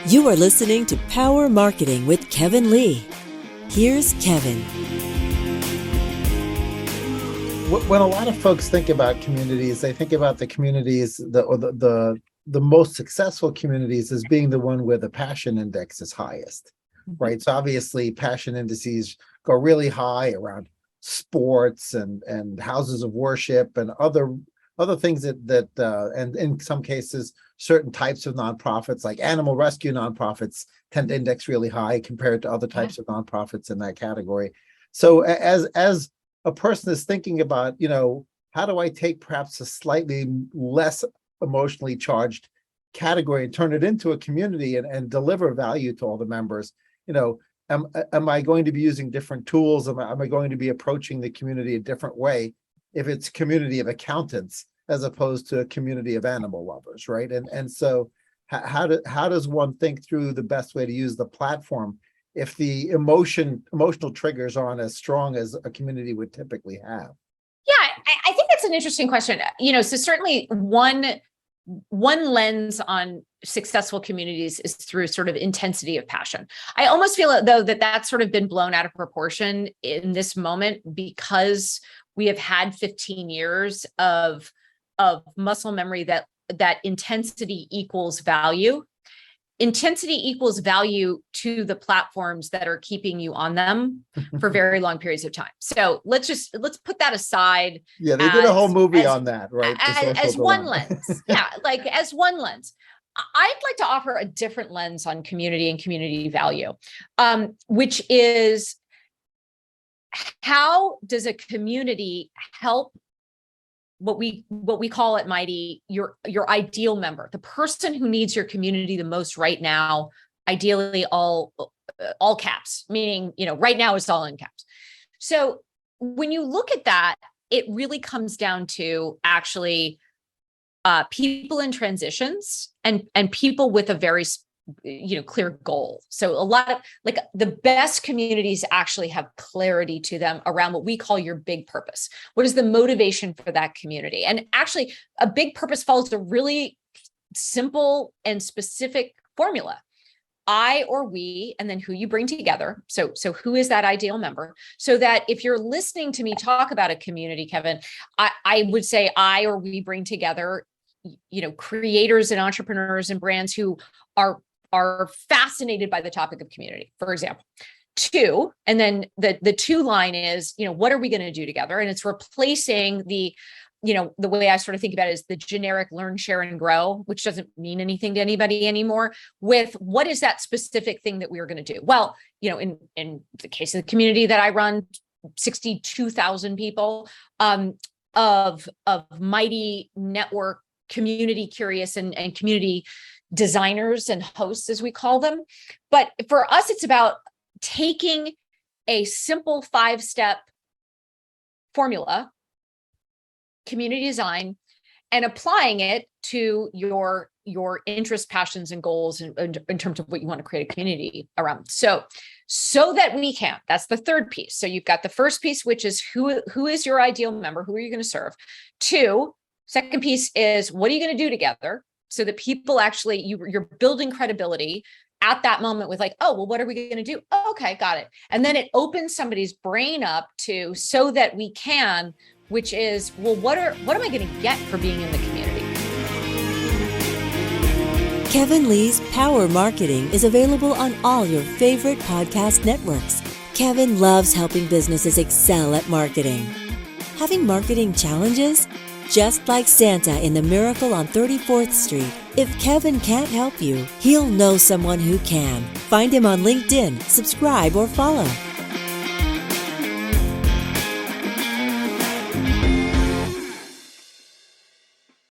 You are listening to Power Marketing with Kevin Lee. Here's Kevin. When a lot of folks think about communities, they think about the communities, the most successful communities as being the one where the passion index is highest, right? So obviously passion indices go really high around sports and houses of worship and other things that and in some cases certain types of nonprofits like animal rescue nonprofits tend to index really high compared to other types of nonprofits in that category. So as a person is thinking about, how do I take perhaps a slightly less emotionally charged category and turn it into a community and deliver value to all the members, am I going to be using different tools? Am I going to be approaching the community a different way if it's a community of accountants as opposed to a community of animal lovers, right? And so how does one think through the best way to use the platform if the emotional triggers aren't as strong as a community would typically have? Yeah, I think that's an interesting question. So certainly one lens on successful communities is through sort of intensity of passion. I almost feel though that that's sort of been blown out of proportion in this moment because we have had 15 years of muscle memory that intensity equals value. Intensity equals value to the platforms that are keeping you on them for very long periods of time. So let's put that aside. Yeah, they did a whole movie on that, right? As one lens. Yeah, like as one lens. I'd like to offer a different lens on community and community value, which is how does a community help what we call at Mighty your ideal member, the person who needs your community the most right now, ideally all caps, meaning, right now it's all in caps. So when you look at that, it really comes down to actually people in transitions and people with a very clear goal. So a lot of the best communities actually have clarity to them around what we call your big purpose. What is the motivation for that community? And actually a big purpose follows a really simple and specific formula. I or we, and then who you bring together. So who is that ideal member? So that if you're listening to me talk about a community, Kevin, I would say I or we bring together, creators and entrepreneurs and brands who are fascinated by the topic of community, for example. 2, and then the 2 line is, what are we going to do together? And it's replacing the way I sort of think about it is the generic learn, share, and grow, which doesn't mean anything to anybody anymore, with what is that specific thing that we are going to do? Well, in the case of the community that I run, 62,000 people of Mighty network, community curious and community designers and hosts, as we call them. But for us, it's about taking a simple 5-step formula, community design, and applying it to your interests, passions, and goals in terms of what you want to create a community around. So that we can, that's the third piece. So you've got the first piece, which is who is your ideal member? Who are you going to serve? 2, second piece is what are you going to do together? So that people actually, you're building credibility at that moment with what are we going to do? Oh, okay, got it. And then it opens somebody's brain up to so that we can, which is, what am I going to get for being in the community? Kevin Lee's Power Marketing is available on all your favorite podcast networks. Kevin loves helping businesses excel at marketing. Having marketing challenges? Just like Santa in The Miracle on 34th Street, if Kevin can't help you, he'll know someone who can. Find him on LinkedIn, subscribe, or follow.